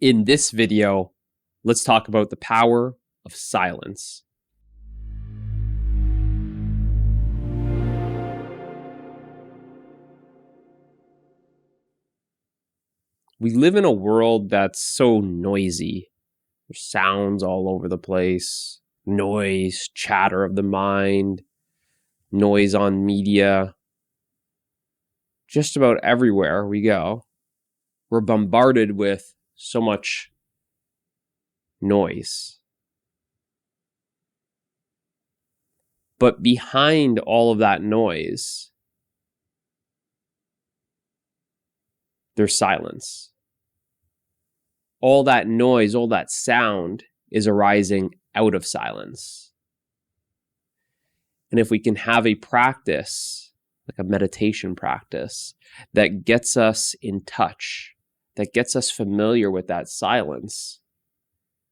In this video, let's talk about the power of silence. We live in a world that's so noisy. There's sounds all over the place, noise, chatter of the mind, noise on media. Just about everywhere we go, we're bombarded with so much noise. But behind all of that noise, there's silence. All that noise, all that sound is arising out of silence. And if we can have a practice, like a meditation practice, that gets us in touch, that gets us familiar with that silence,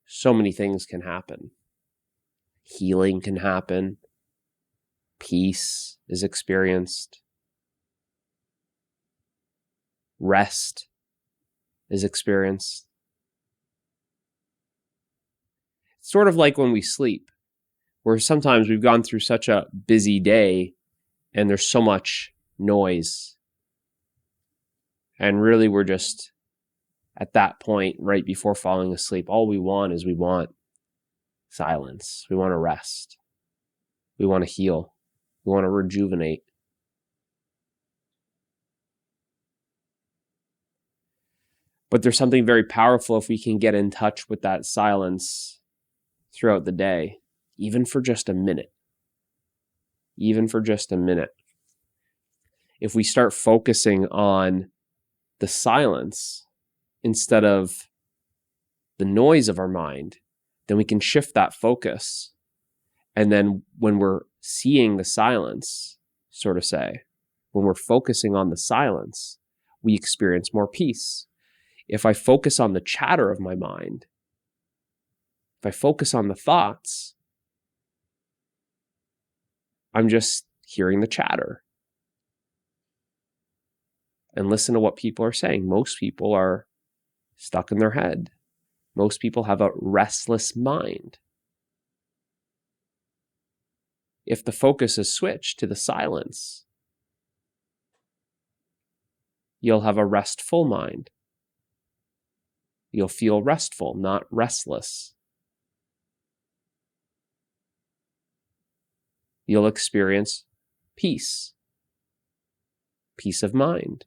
so many things can happen. Healing can happen. Peace is experienced. Rest is experienced. It's sort of like when we sleep, where sometimes we've gone through such a busy day and there's so much noise. And really we're just at that point right before falling asleep. All we want silence. We want to rest. We want to heal. We want to rejuvenate. But there's something very powerful if we can get in touch with that silence throughout the day, even for just a minute. Even for just a minute. If we start focusing on the silence instead of the noise of our mind, then we can shift that focus. And then when we're seeing the silence, sort of say, when we're focusing on the silence, we experience more peace. If I focus on the chatter of my mind, if I focus on the thoughts, I'm just hearing the chatter. And listen to what people are saying. Most people are stuck in their head. Most people have a restless mind. If the focus is switched to the silence, you'll have a restful mind. You'll feel restful, not restless. You'll experience peace, peace of mind.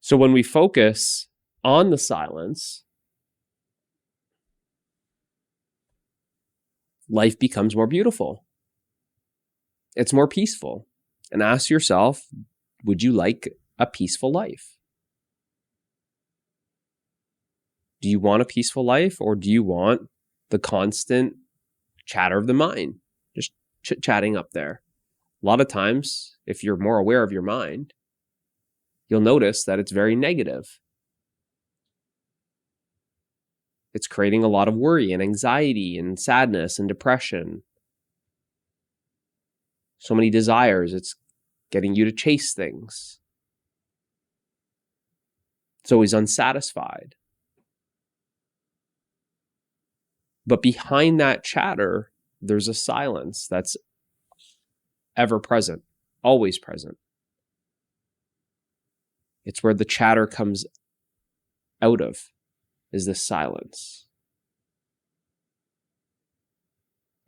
So when we focus on the silence, life becomes more beautiful. It's more peaceful. And ask yourself, would you like a peaceful life? Do you want a peaceful life, or do you want the constant chatter of the mind? Just chit-chatting up there. A lot of times, if you're more aware of your mind, you'll notice that it's very negative. It's creating a lot of worry and anxiety and sadness and depression. So many desires. It's getting you to chase things. It's always unsatisfied. But behind that chatter, there's a silence that's ever present, always present. It's where the chatter comes out of, is this silence.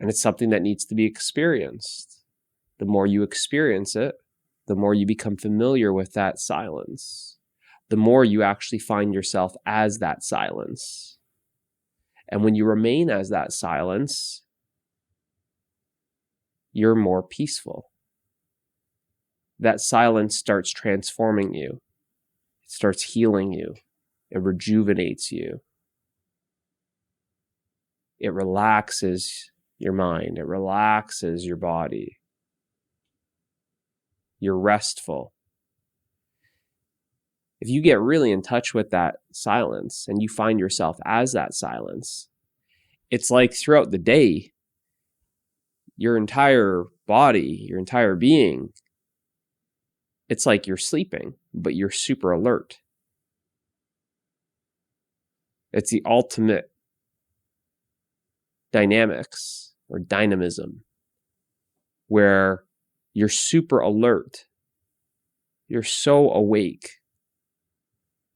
And it's something that needs to be experienced. The more you experience it, the more you become familiar with that silence, the more you actually find yourself as that silence. And when you remain as that silence, you're more peaceful. That silence starts transforming you. It starts healing you. It rejuvenates you. It relaxes your mind. It relaxes your body. You're restful. If you get really in touch with that silence and you find yourself as that silence, it's like throughout the day, your entire body, your entire being It's like you're sleeping, but you're super alert. It's the ultimate dynamics or dynamism where you're super alert. You're so awake,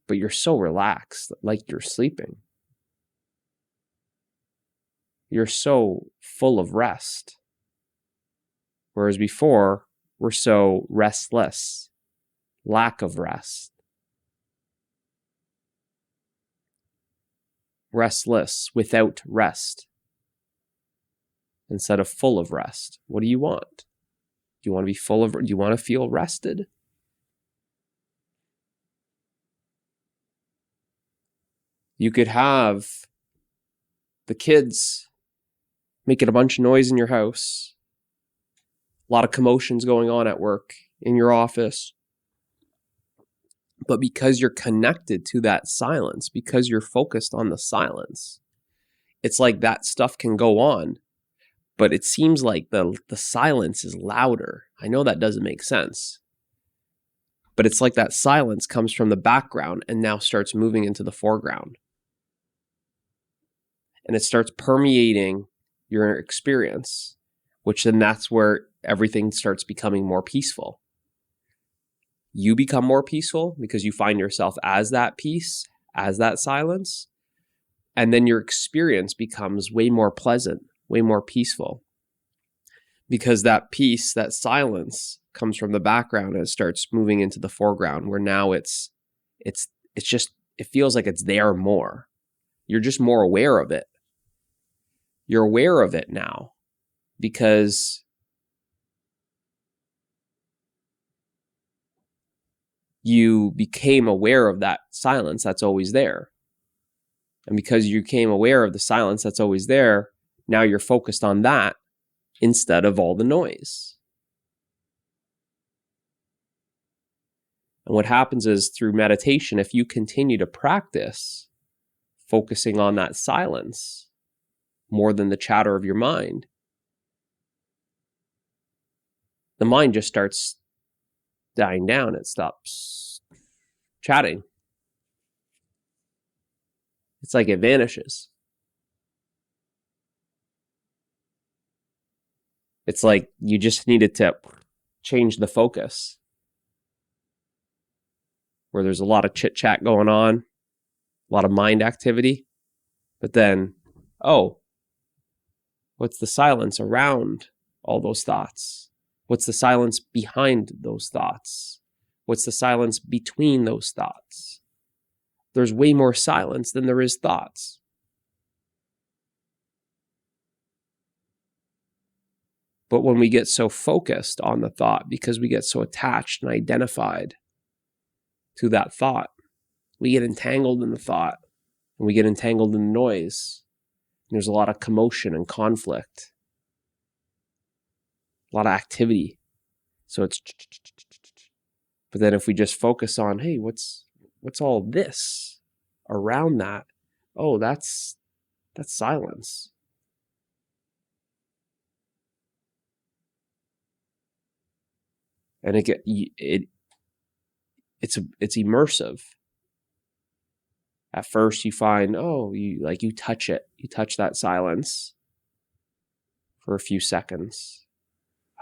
but you're so relaxed, like you're sleeping. You're so full of rest. Whereas before, we're so restless, lack of rest. Restless without rest instead of full of rest. What do you want? Do you want to be full of, do you want to feel rested? You could have the kids making a bunch of noise in your house, a lot of commotions going on at work, in your office. But because you're connected to that silence, because you're focused on the silence, it's like that stuff can go on, but it seems like the silence is louder. I know that doesn't make sense, but it's like that silence comes from the background and now starts moving into the foreground. And it starts permeating your experience, which then that's where everything starts becoming more peaceful. You become more peaceful because you find yourself as that peace, as that silence. And then your experience becomes way more pleasant, way more peaceful. Because that peace, that silence comes from the background and it starts moving into the foreground where now it's just, it feels like it's there more. You're just more aware of it. You're aware of it now because you became aware of that silence that's always there. And because you became aware of the silence that's always there, now you're focused on that instead of all the noise. And what happens is through meditation, if you continue to practice focusing on that silence more than the chatter of your mind, the mind just starts dying down. It stops chatting. It's like it vanishes. It's like you just needed to change the focus. Where there's a lot of chit chat going on, a lot of mind activity, but then, oh, what's the silence around all those thoughts? What's the silence behind those thoughts? What's the silence between those thoughts? There's way more silence than there is thoughts. But when we get so focused on the thought, because we get so attached and identified to that thought, we get entangled in the thought and we get entangled in the noise. And there's a lot of commotion and conflict, a lot of activity. So it's, but then if we just focus on, hey, what's all this around that? Oh, that's silence. And it's immersive. At first you find, oh, you touch it. You touch that silence for a few seconds.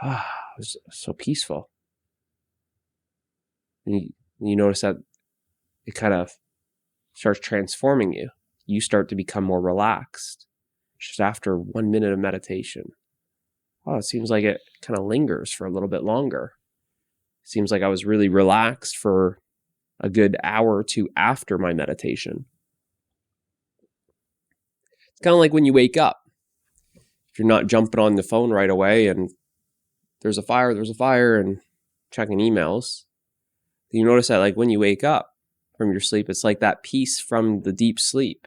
It was so peaceful. And you notice that it kind of starts transforming you. You start to become more relaxed just after 1 minute of meditation. Oh, it seems like it kind of lingers for a little bit longer. It seems like I was really relaxed for a good hour or two after my meditation. It's kind of like when you wake up. If you're not jumping on the phone right away and there's a fire and checking emails, you notice that like when you wake up from your sleep, it's like that peace from the deep sleep.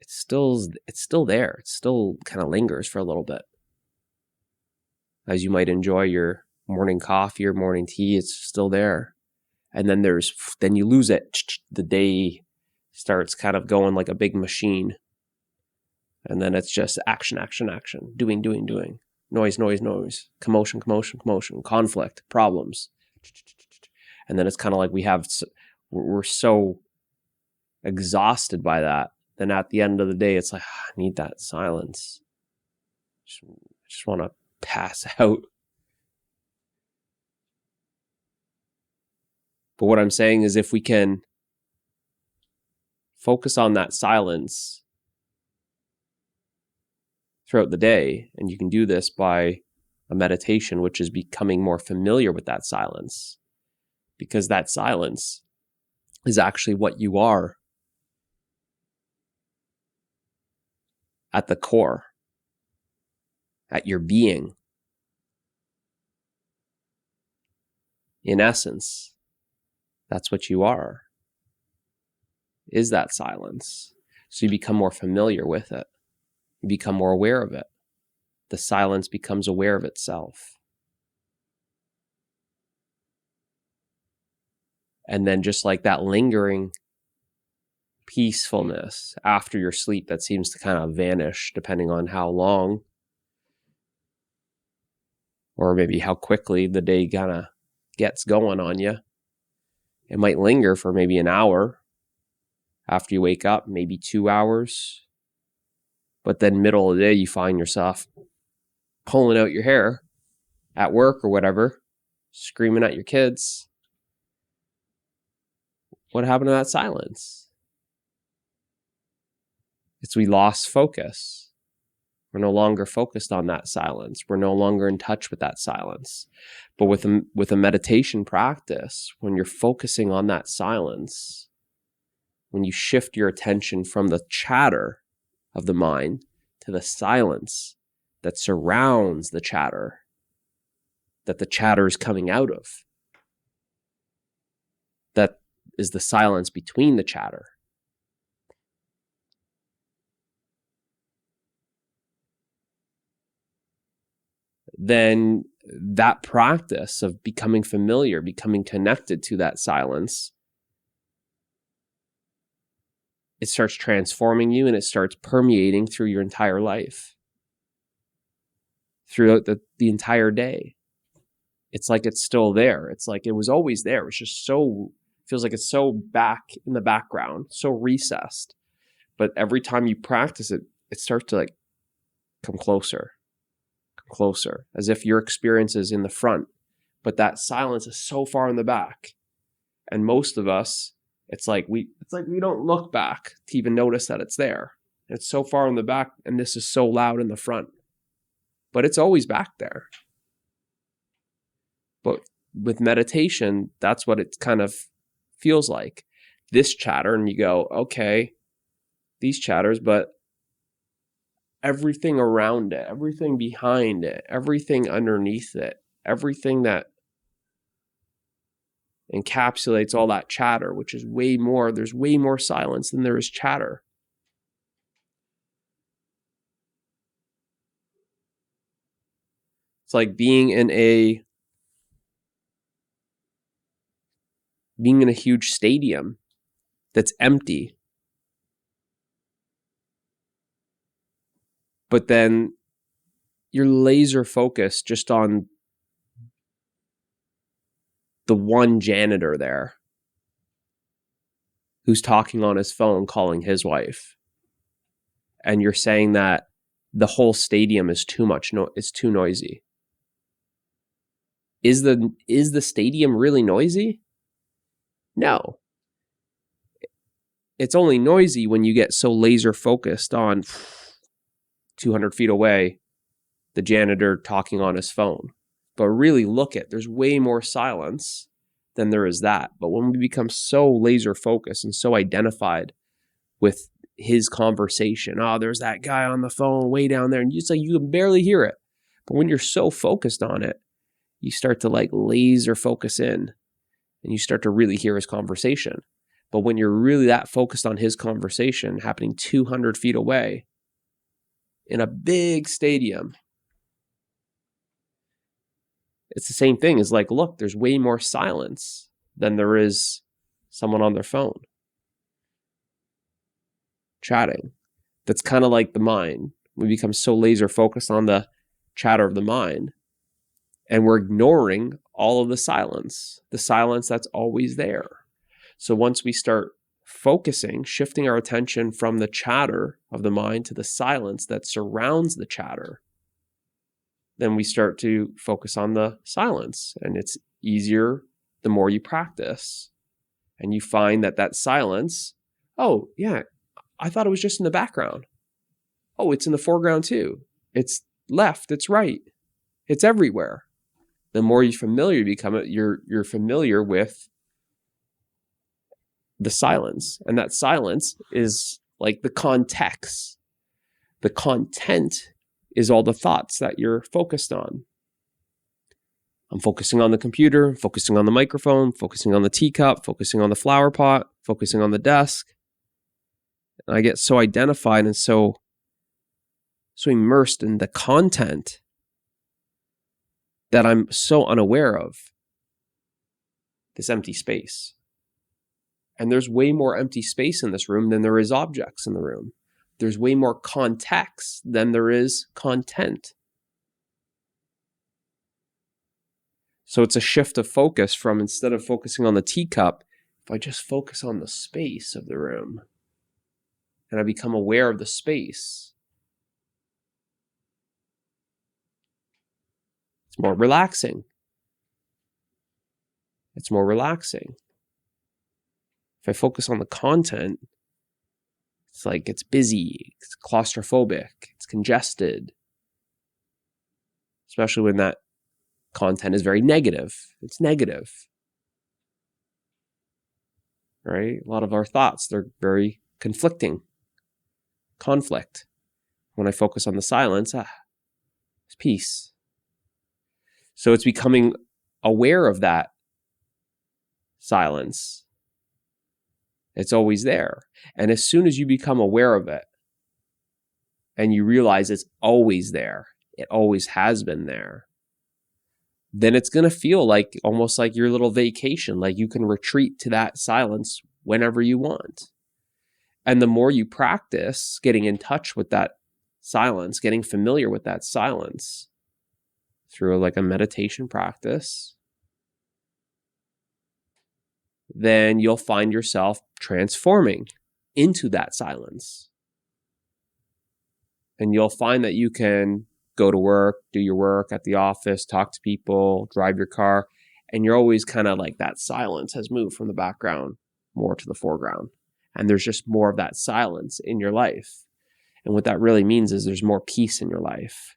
It's still there. It still kind of lingers for a little bit. As you might enjoy your morning coffee or morning tea, it's still there. And then you lose it. The day starts kind of going like a big machine. And then it's just action, doing, noise, commotion, conflict, problems. And then it's kind of like we're so exhausted by that. Then at the end of the day, it's like, I need that silence. I just want to pass out. But what I'm saying is, if we can focus on that silence throughout the day, and you can do this by a meditation, which is becoming more familiar with that silence, because that silence is actually what you are at the core, at your being. In essence, that's what you are, is that silence. So you become more familiar with it. You become more aware of it. The silence becomes aware of itself. And then just like that lingering peacefulness after your sleep that seems to kind of vanish depending on how long or maybe how quickly the day kind of gets going on you. It might linger for maybe an hour after you wake up, maybe 2 hours. But then middle of the day, you find yourself pulling out your hair at work or whatever, screaming at your kids. What happened to that silence? It's we lost focus. We're no longer focused on that silence. We're no longer in touch with that silence. But with a meditation practice, when you're focusing on that silence, when you shift your attention from the chatter of the mind to the silence that surrounds the chatter, that the chatter is coming out of, that is the silence between the chatter. Then that practice of becoming familiar, becoming connected to that silence, it starts transforming you and it starts permeating through your entire life, throughout the entire day. It's like it's still there. It's like it was always there. It's just feels like it's so back in the background, so recessed. But every time you practice it, it starts to like come closer, as if your experience is in the front, but that silence is so far in the back. And most of us, it's like we don't look back to even notice that it's there. It's so far in the back, and this is so loud in the front, but it's always back there. But with meditation, that's what it kind of feels like. This chatter, and you go, okay, these chatters, but everything around it, everything behind it, everything underneath it, everything that encapsulates all that chatter, which is way more, there's way more silence than there is chatter. It's like being in a huge stadium that's empty. But then you're laser focused just on the one janitor there who's talking on his phone, calling his wife. And you're saying that the whole stadium is too much, it's too noisy. Is the stadium really noisy? No. It's only noisy when you get so laser focused on 200 feet away, the janitor talking on his phone. But really there's way more silence than there is that. But when we become so laser focused and so identified with his conversation, there's that guy on the phone way down there, and you can barely hear it. But when you're so focused on it, you start to like laser focus in, and you start to really hear his conversation. But when you're really that focused on his conversation happening 200 feet away in a big stadium, it's the same thing as like, look, there's way more silence than there is someone on their phone chatting. That's kind of like the mind. We become so laser focused on the chatter of the mind, and we're ignoring all of the silence that's always there. So once we start focusing, shifting our attention from the chatter of the mind to the silence that surrounds the chatter, then we start to focus on the silence. And it's easier the more you practice. And you find that silence, oh, yeah, I thought it was just in the background. Oh, it's in the foreground too. It's left, it's right. It's everywhere. The more you become, you're familiar with the silence. And that silence is like the context. The content is all the thoughts that you're focused on. I'm focusing on the computer, focusing on the microphone, focusing on the teacup, focusing on the flower pot, focusing on the desk. And I get so identified and so immersed in the content that I'm so unaware of this empty space. And there's way more empty space in this room than there is objects in the room. There's way more context than there is content. So it's a shift of focus from, instead of focusing on the teacup, if I just focus on the space of the room and I become aware of the space, it's more relaxing. It's more relaxing. If I focus on the content, it's like it's busy, it's claustrophobic, it's congested. Especially when that content is very negative. It's negative. Right? A lot of our thoughts, they're very conflicting. Conflict. When I focus on the silence, it's peace. So it's becoming aware of that silence. It's always there. And as soon as you become aware of it and you realize it's always there, it always has been there, then it's going to feel like almost like your little vacation, like you can retreat to that silence whenever you want. And the more you practice getting in touch with that silence, getting familiar with that silence through like a meditation practice, then you'll find yourself transforming into that silence. And you'll find that you can go to work, do your work at the office, talk to people, drive your car, and you're always kind of like that silence has moved from the background more to the foreground. And there's just more of that silence in your life. And what that really means is there's more peace in your life.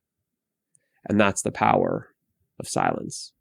And that's the power of silence.